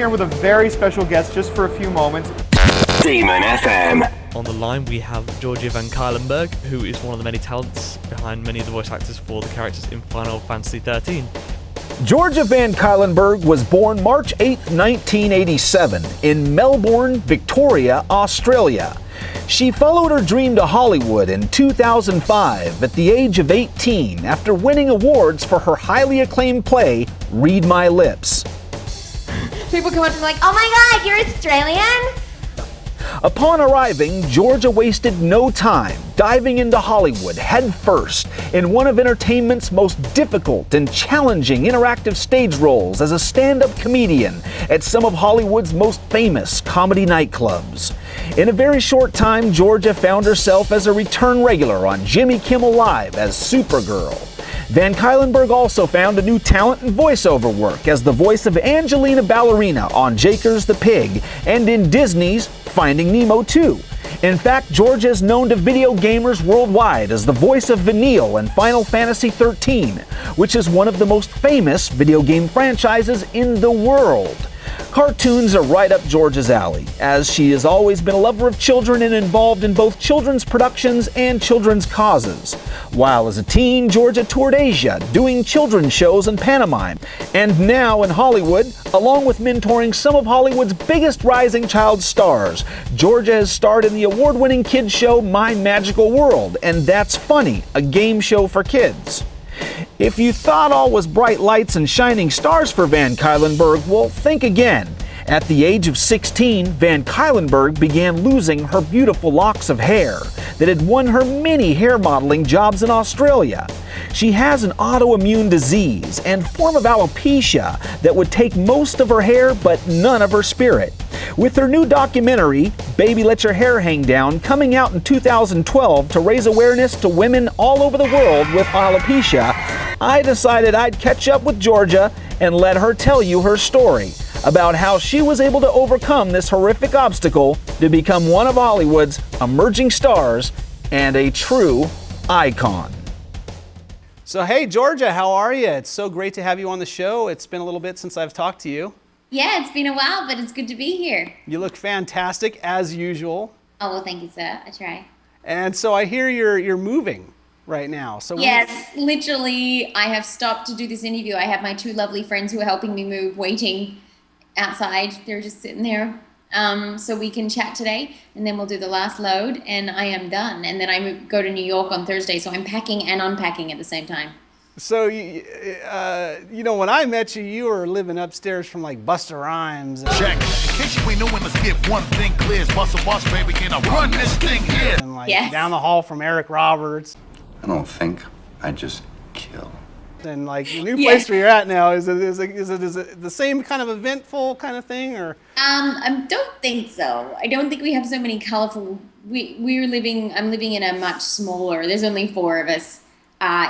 here with a very special guest just for a few moments. Demon FM. On the line we have Georgia Van Cuylenburg, who is one of the many talents behind many of the voice actors for the characters in Final Fantasy XIII. Georgia Van Cuylenburg was born March 8, 1987, in Melbourne, Victoria, Australia. She followed her dream to Hollywood in 2005 at the age of 18 after winning awards for her highly acclaimed play, Read My Lips. People come up to me like, "Oh my God, you're Australian?" Upon arriving, Georgia wasted no time diving into Hollywood head first in one of entertainment's most difficult and challenging interactive stage roles as a stand-up comedian at some of Hollywood's most famous comedy nightclubs. In a very short time, Georgia found herself as a return regular on Jimmy Kimmel Live as Supergirl. Van Cuylenburg also found a new talent in voiceover work as the voice of Angelina Ballerina on Jakers the Pig and in Disney's Finding Nemo 2. In fact, Georgia is known to video gamers worldwide as the voice of Vanille in Final Fantasy XIII, which is one of the most famous video game franchises in the world. Cartoons are right up Georgia's alley, as she has always been a lover of children and involved in both children's productions and children's causes. While as a teen, Georgia toured Asia, doing children's shows in pantomime, and now in Hollywood, along with mentoring some of Hollywood's biggest rising child stars. Georgia has starred in the award-winning kids show My Magical World, and That's Funny, a game show for kids. If you thought all was bright lights and shining stars for Van Cuylenburg, well, think again. At the age of 16, Van Cuylenburg began losing her beautiful locks of hair that had won her many hair modeling jobs in Australia. She has an autoimmune disease and form of alopecia that would take most of her hair but none of her spirit. With her new documentary, Baby Let Your Hair Hang Down, coming out in 2012 to raise awareness to women all over the world with alopecia, I decided I'd catch up with Georgia and let her tell you her story about how she was able to overcome this horrific obstacle to become one of Hollywood's emerging stars and a true icon. So hey Georgia, how are you? It's so great to have you on the show. It's been a little bit since I've talked to you. Yeah, it's been a while, but it's good to be here. You look fantastic as usual. Oh, well, thank you, sir. I try. And so I hear you're moving right now. So yes, literally, I have stopped to do this interview. I have my two lovely friends who are helping me move, waiting outside. They're just sitting there. So we can chat today, and then we'll do the last load, and I am done. And then I go to New York on Thursday, so I'm packing and unpacking at the same time. So, you know, when I met you, you were living upstairs from like Busta Rhymes. Check. In case you ain't know, let's get one thing clear. It's Busta Boss, baby, can I run this thing here? And like Yes. down the hall from Eric Roberts. I don't think, I just kill. And like the new place where you're at now, is it the same kind of eventful kind of thing, or? I don't think so. I don't think we have so many colorful. I'm living in a much smaller. There's only 4 of us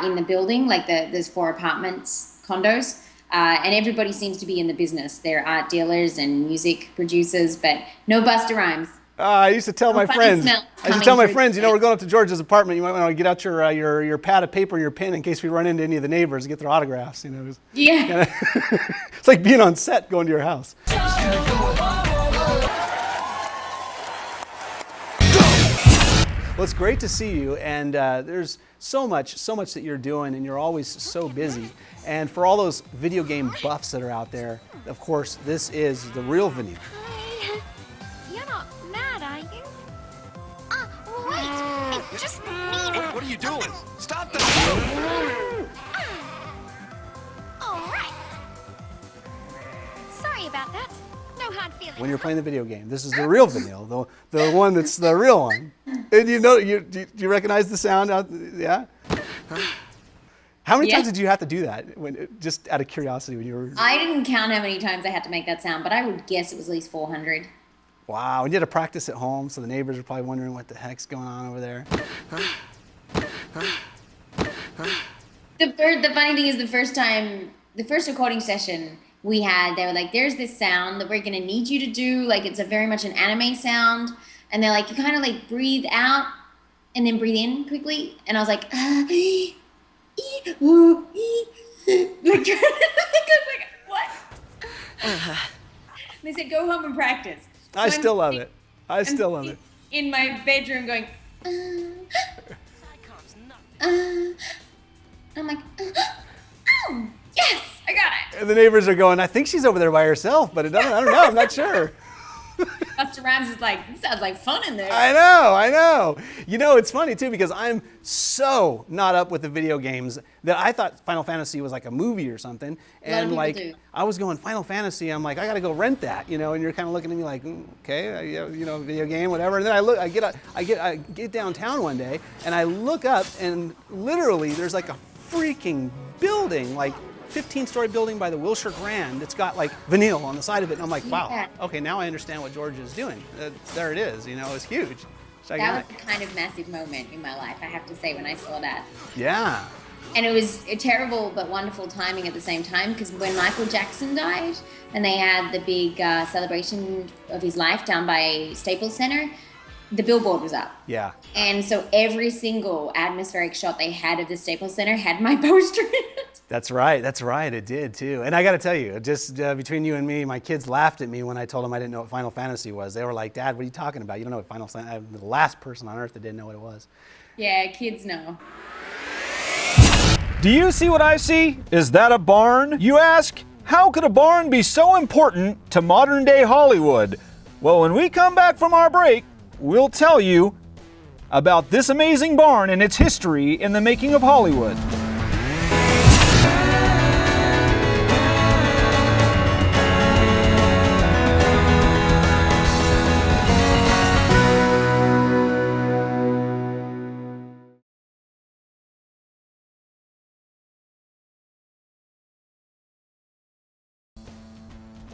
in the building. Like there's 4 apartments, condos, and everybody seems to be in the business. They're art dealers and music producers, but no Busta Rhymes. I used to tell my friends. You know, we're going up to George's apartment. You might want to get out your pad of paper and your pen in case we run into any of the neighbors and get their autographs. You know. Yeah. It's like being on set, going to your house. Well, it's great to see you, and there's so much that you're doing, and you're always so busy. And for all those video game buffs that are out there, of course, this is the real Vanille. You're not mad, are you? Wait, it just needed. What are you doing? Stop this! All right. Sorry about that. No hard feelings. When you're playing the video game, this is the real Vanille, the one that's the real one. And you know, do you recognize the sound out? Yeah. How many times did you have to do that? Just out of curiosity, when you were? I didn't count how many times I had to make that sound, but I would guess it was at least 400. Wow, and you had to practice at home, so the neighbors are probably wondering what the heck's going on over there. The funny thing is, the first recording session we had, they were like, "There's this sound that we're gonna need you to do. Like, it's a very much an anime sound." And they're like, "You kind of like breathe out and then breathe in quickly." And I was like, like, what? They said, go home and practice. So I still love it. I still love it. In my bedroom going, I'm like, oh, yes, I got it. And the neighbors are going, I think she's over there by herself, but I don't know, I'm not sure. Buster Rhymes is like, this sounds like fun in there. I know. You know, it's funny too because I'm so not up with the video games that I thought Final Fantasy was like a movie or something. And like, do. I was going Final Fantasy. I'm like, I gotta go rent that, you know. And you're kind of looking at me like, okay, you know, video game, whatever. And then I get downtown one day and I look up and literally there's like a freaking building, like 15-story building by the Wilshire Grand. It's got like vinyl on the side of it, and I'm like, wow, Yeah. okay, now I understand what Georgia is doing. There it is, you know, it's huge. Check it That out. was a kind of massive moment in my life, I have to say, when I saw that. Yeah. And it was a terrible but wonderful timing at the same time, because when Michael Jackson died and they had the big celebration of his life down by Staples Center, the billboard was up. Yeah. And so every single atmospheric shot they had of the Staples Center had my poster in it. That's right. It did too. And I got to tell you, just between you and me, my kids laughed at me when I told them I didn't know what Final Fantasy was. They were like, Dad, what are you talking about? You don't know what Final Fantasy? I'm the last person on earth that didn't know what it was. Yeah, kids know. Do you see what I see? Is that a barn? You ask, how could a barn be so important to modern day Hollywood? Well, when we come back from our break, we'll tell you about this amazing barn and its history in the making of Hollywood.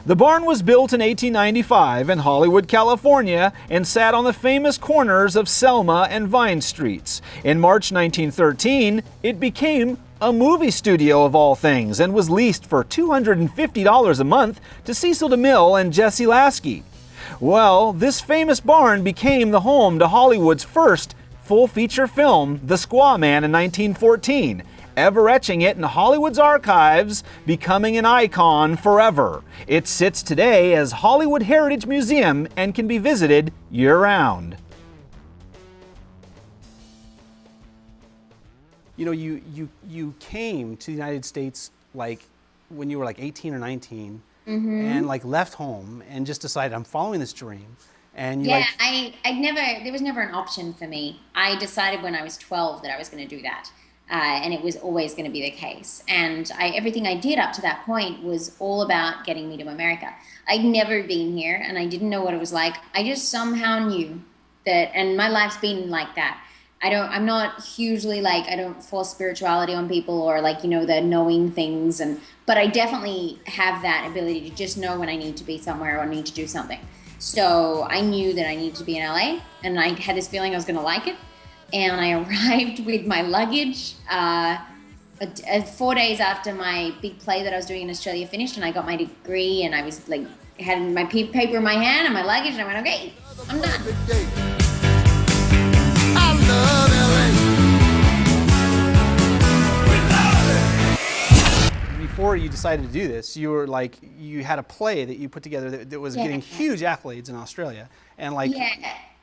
The barn was built in 1895 in Hollywood, California, and sat on the famous corners of Selma and Vine Streets. In March 1913, it became a movie studio of all things and was leased for $250 a month to Cecil DeMille and Jesse Lasky. Well, this famous barn became the home to Hollywood's first full-feature film, The Squaw Man, in 1914. Ever etching it in Hollywood's archives, becoming an icon forever. It sits today as Hollywood Heritage Museum and can be visited year-round. You know, you came to the United States like when you were like 18 or 19 and like left home and just decided I'm following this dream. And you there was never an option for me. I decided when I was 12 that I was going to do that. And it was always going to be the case. And everything I did up to that point was all about getting me to America. I'd never been here, and I didn't know what it was like. I just somehow knew that, and my life's been like that. I'm not hugely like, I don't force spirituality on people or like, you know, the knowing things. But I definitely have that ability to just know when I need to be somewhere or need to do something. So I knew that I needed to be in LA, and I had this feeling I was going to like it. And I arrived with my luggage 4 days after my big play that I was doing in Australia finished, and I got my degree, and I was like, had my paper in my hand and my luggage, and I went, okay, I'm done. I love LA. before you decided to do this, you were like, you had a play that you put together that was getting huge accolades in Australia. And like, yeah,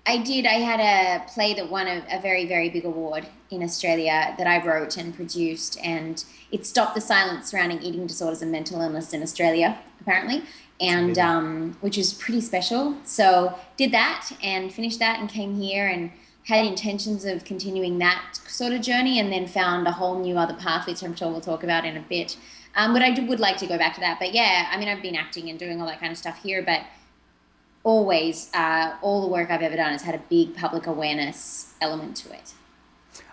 I did. I had a play that won a very, very big award in Australia that I wrote and produced, and it stopped the silence surrounding eating disorders and mental illness in Australia, apparently, and which was pretty special. So did that and finished that and came here and had intentions of continuing that sort of journey, and then found a whole new other path, which I'm sure we'll talk about in a bit. But I would like to go back to that. But yeah, I mean, I've been acting and doing all that kind of stuff here, but always, all the work I've ever done has had a big public awareness element to it.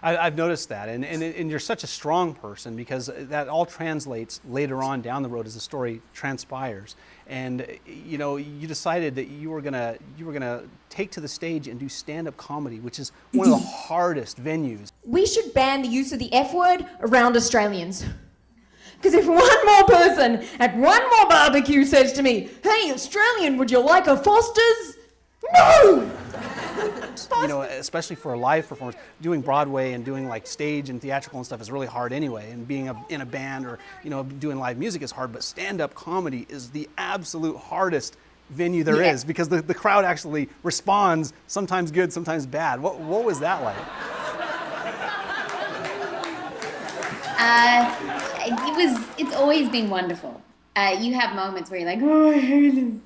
I've noticed that, and you're such a strong person, because that all translates later on down the road as the story transpires. And you know, you decided that you were gonna take to the stage and do stand-up comedy, which is one of the hardest venues. We should ban the use of the F word around Australians. Because if one more person at one more barbecue says to me, "Hey, Australian, would you like a Foster's?" No! You know, especially for a live performance, doing Broadway and doing like stage and theatrical and stuff is really hard anyway. And being in a band or, you know, doing live music is hard, but stand-up comedy is the absolute hardest venue there is, because the crowd actually responds, sometimes good, sometimes bad. What was that like? It's always been wonderful. You have moments where you're like, oh, I hate him.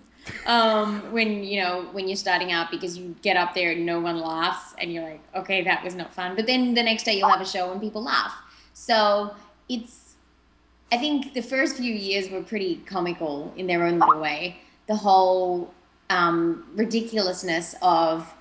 When you're starting out, because you get up there and no one laughs and you're like, okay, that was not fun. But then the next day you'll have a show and people laugh. So I think the first few years were pretty comical in their own little way. The whole ridiculousness of,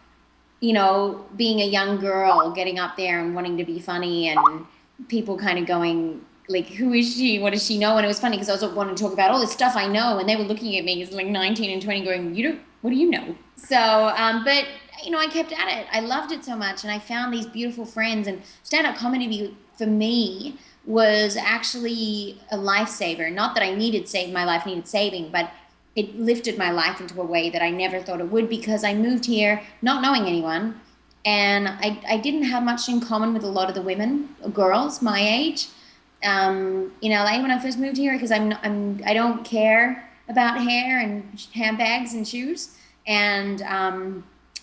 being a young girl getting up there and wanting to be funny, and people kind of going, like, who is she? What does she know? And it was funny because I was wanting to talk about all this stuff I know, and they were looking at me as like 19 and 20 going, what do you know? So, but, I kept at it. I loved it so much, and I found these beautiful friends, and stand-up comedy for me was actually a lifesaver. Not that my life needed saving, but it lifted my life into a way that I never thought it would, because I moved here not knowing anyone, and I didn't have much in common with a lot of the women, girls my age, in LA when I first moved here, because I don't care about hair and handbags and shoes, and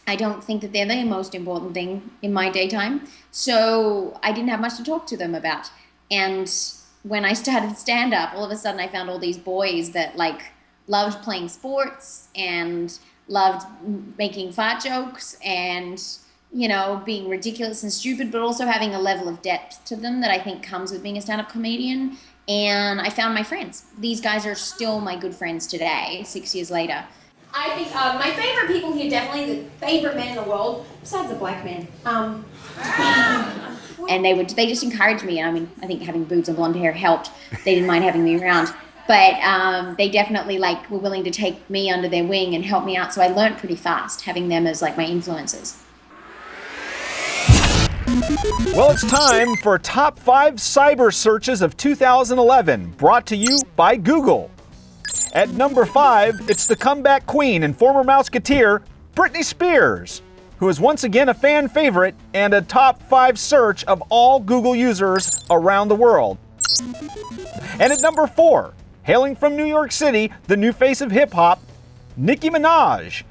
I don't think that they're the most important thing in my daytime. So I didn't have much to talk to them about. And when I started stand-up, all of a sudden I found all these boys that loved playing sports and loved making fart jokes and, being ridiculous and stupid, but also having a level of depth to them that I think comes with being a stand-up comedian. And I found my friends. These guys are still my good friends today, 6 years later. I think my favorite people here, definitely the favorite men in the world, besides the black men. And they just encouraged me. And I think having boobs and blonde hair helped. They didn't mind having me around. But they definitely were willing to take me under their wing and help me out. So I learned pretty fast having them as my influences. Well, it's time for Top 5 Cyber Searches of 2011, brought to you by Google. At number 5, it's the comeback queen and former Mouseketeer, Britney Spears, who is once again a fan favorite and a top 5 search of all Google users around the world. And at number 4, hailing from New York City, the new face of hip-hop, Nicki Minaj.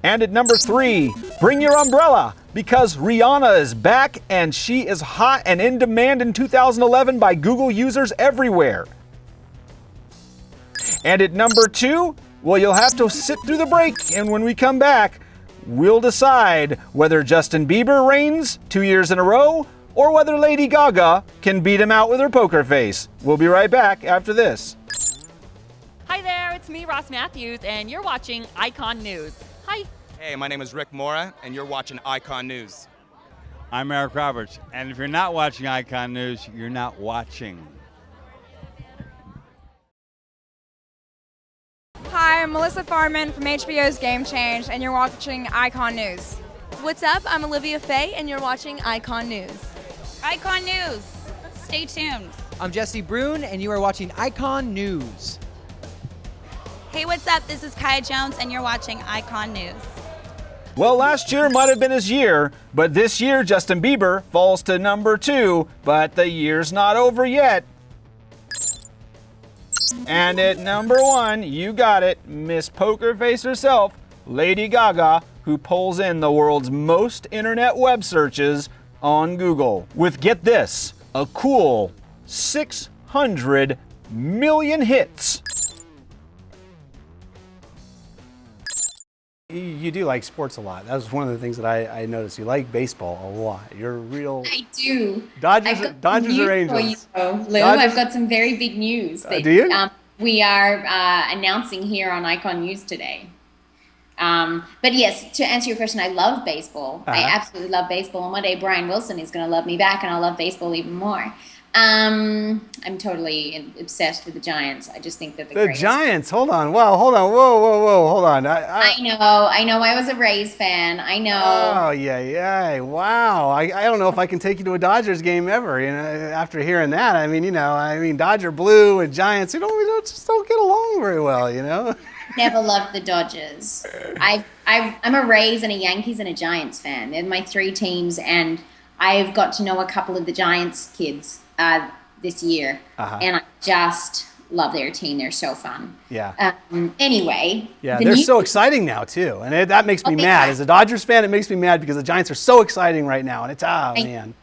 And at number 3, bring your umbrella, because Rihanna is back and she is hot and in demand in 2011 by Google users everywhere. And at number 2, well, you'll have to sit through the break, and when we come back, we'll decide whether Justin Bieber reigns 2 years in a row or whether Lady Gaga can beat him out with her poker face. We'll be right back after this. Hi there, it's me, Ross Matthews, and you're watching Icon News. Hi. Hey, my name is Rick Mora, and you're watching Icon News. I'm Eric Roberts, and if you're not watching Icon News, you're not watching. Hi, I'm Melissa Farman from HBO's Game Change, and you're watching Icon News. What's up? I'm Olivia Faye, and you're watching Icon News. Icon News. Stay tuned. I'm Jesse Brune, and you are watching Icon News. Hey, what's up? This is Kaya Jones, and you're watching Icon News. Well, last year might have been his year, but this year Justin Bieber falls to number 2, but the year's not over yet. And at number 1, you got it, Miss Poker Face herself, Lady Gaga, who pulls in the world's most internet web searches on Google with, get this, a cool 600 million hits. You do like sports a lot. That was one of the things that I noticed. You like baseball a lot. You're a real... I do. Dodgers or Angels? Lou, I've got some very big news. That, do you? We are announcing here on Icon News today. But yes, to answer your question, I love baseball. I absolutely love baseball. And one day Brian Wilson is going to love me back, and I'll love baseball even more. I'm totally obsessed with the Giants. I just think that the greatest. Giants. Hold on. Wow. Hold on. Whoa. Hold on. I know. I was a Rays fan. I know. Oh yeah. Wow. I don't know if I can take you to a Dodgers game ever. After hearing that, Dodger blue and Giants. We just don't get along very well. Never loved the Dodgers. I'm a Rays and a Yankees and a Giants fan. They're my 3 teams, and I've got to know a couple of the Giants kids this year, and I just love their team. They're so fun. Yeah. Anyway. Yeah, they're so exciting now too, and that makes me mad. As a Dodgers fan, it makes me mad because the Giants are so exciting right now, and it's man.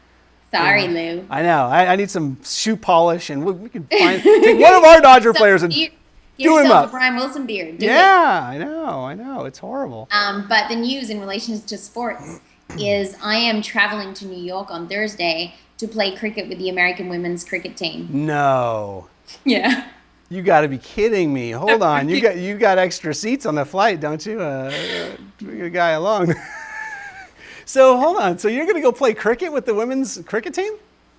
Sorry, Lou. I know. I need some shoe polish, and we can take one of our Dodger players and do him up. A Brian Wilson beard. Do it. I know. It's horrible. But the news in relation to sports is I am traveling to New York on Thursday to play cricket with the American women's cricket team. No. Yeah. You got to be kidding me. Hold on. You got extra seats on the flight, don't you? Bring a guy along. So hold on. So you're going to go play cricket with the women's cricket team?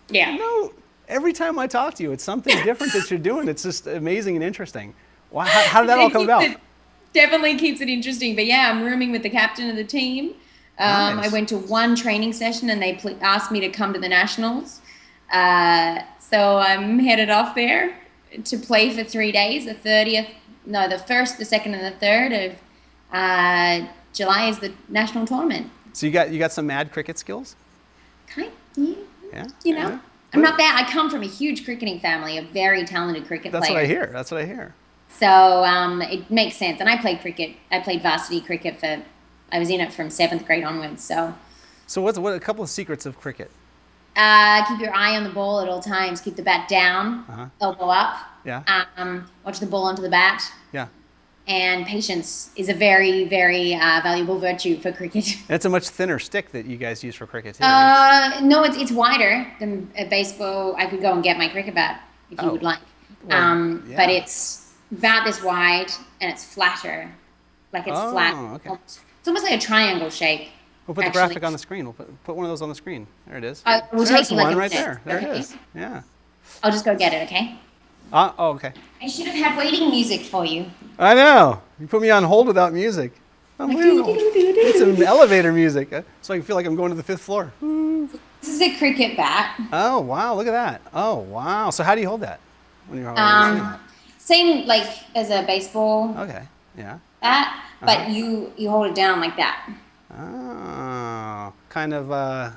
Yeah. No. Every time I talk to you, it's something different that you're doing. It's just amazing and interesting. How did that all come about? Definitely keeps it interesting. But yeah, I'm rooming with the captain of the team. Nice. I went to one training session and they asked me to come to the Nationals. So I'm headed off there to play for 3 days. The 1st, the 2nd, and the 3rd of July is the national tournament. So you got some mad cricket skills? Yeah. You know, I'm not bad. I come from a huge cricketing family, a very talented cricket player. That's what I hear. So it makes sense. And I played cricket. I played varsity cricket I was in it from 7th grade onwards. So what a couple of secrets of cricket? Keep your eye on the ball at all times. Keep the bat down, elbow up. Yeah. Watch the ball onto the bat. Yeah. And patience is a very, very valuable virtue for cricket. It's a much thinner stick that you guys use for cricket too. No, it's wider than a baseball. I could go and get my cricket bat if you would like. Well, But it's about this wide and it's flatter. Like it's flat. Okay. It's almost like a triangle shape. We'll put the graphic on the screen. We'll put one of those on the screen. There it is. We'll There's take you like one a right minute. there. There Okay. it is. Yeah. I'll just go get it, okay? Okay. I should have had waiting music for you. I know. You put me on hold without music. Unbelievable. It's some elevator music, so I can feel like I'm going to the 5th floor. This is a cricket bat. Oh, wow. Look at that. Oh, wow. So how do you hold that when you're holding it? Same like as a baseball Okay. Yeah. bat, but you hold it down like that. Oh, kind of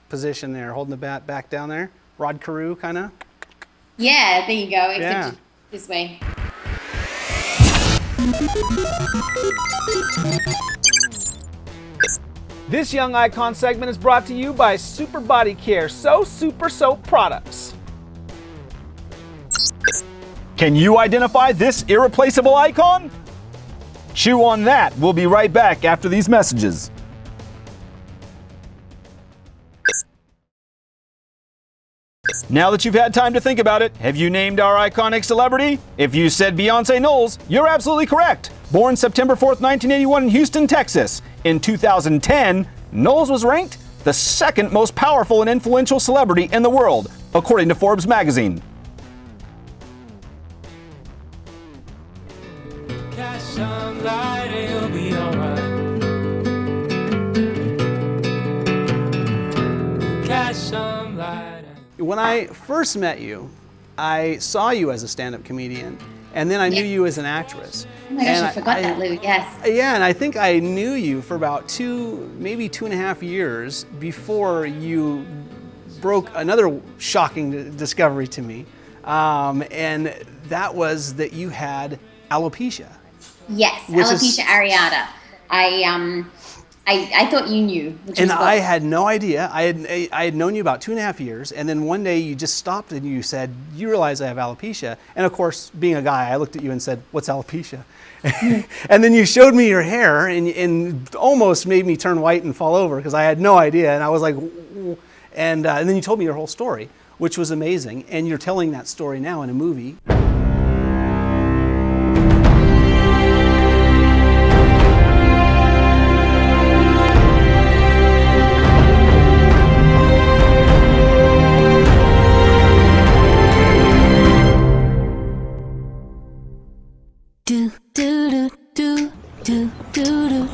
position there, holding the bat back down there. Rod Carew, kind of. Yeah, there you go. Except Yeah. this way. This Young Icon segment is brought to you by Super Body Care Super Soap products. Can you identify this irreplaceable icon? Chew on that. We'll be right back after these messages. Now that you've had time to think about it, have you named our iconic celebrity? If you said Beyonce Knowles, you're absolutely correct. Born September 4th, 1981 in Houston, Texas. In 2010, Knowles was ranked the 2nd most powerful and influential celebrity in the world, according to Forbes magazine. Catch some light, it'll be alright. Catch some light. When I first met you, I saw you as a stand-up comedian, and then I knew you as an actress. Oh my gosh, I forgot that, Lou. Yes. Yeah, and I think I knew you for about maybe 2.5 years before you broke another shocking discovery to me, and that was that you had alopecia. Yes, alopecia areata. I thought you knew. And I had no idea. I had known you about 2.5 years, and then one day you just stopped and you said, "You realize I have alopecia." And of course, being a guy, I looked at you and said, "What's alopecia?" And then you showed me your hair and almost made me turn white and fall over because I had no idea. And I was like, and then you told me your whole story, which was amazing. And you're telling that story now in a movie.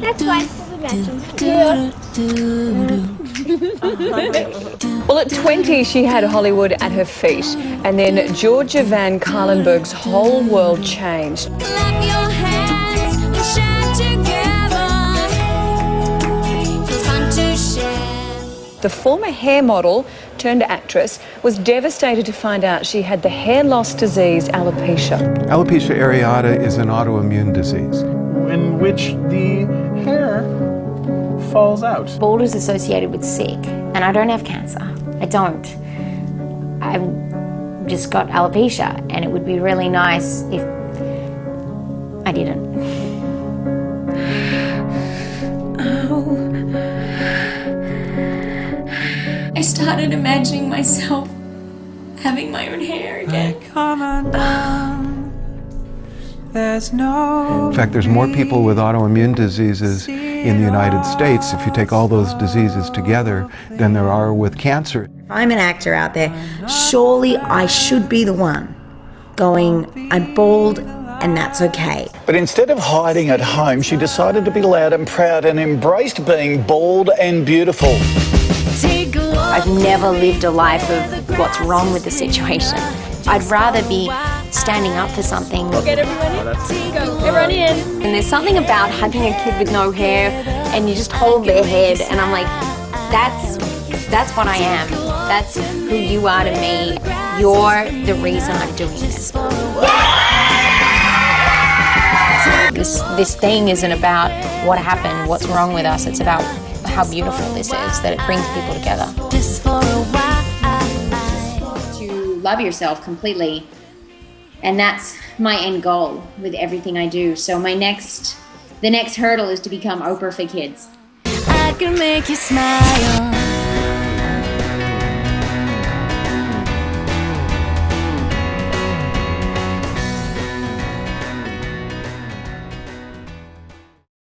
That's why Well, at 20, she had Hollywood at her feet, and then Georgia Van Cuylenburg's whole world changed. The former hair model turned actress, was devastated to find out she had the hair loss disease alopecia. Alopecia areata is an autoimmune disease in which the hair falls out. Bald is associated with sick, and I don't have cancer. I don't. I've just got alopecia, and it would be really nice if I didn't. I started imagining myself having my own hair again. In fact, there's more people with autoimmune diseases in the United States, if you take all those diseases together, than there are with cancer. If I'm an actor out there, surely I should be the one going, I'm bald and that's okay. But instead of hiding at home, she decided to be loud and proud and embraced being bald and beautiful. I've never lived a life of what's wrong with the situation. I'd rather be standing up for something. Get everyone in. Go. Everyone in. And there's something about hugging a kid with no hair and you just hold their head and I'm like, that's what I am. That's who you are to me. You're the reason I'm doing this. This thing isn't about what happened, what's wrong with us. It's about how beautiful this is, that it brings people together. To love yourself completely, and that's my end goal with everything I do. So the next hurdle is to become Oprah for kids. I can make you smile.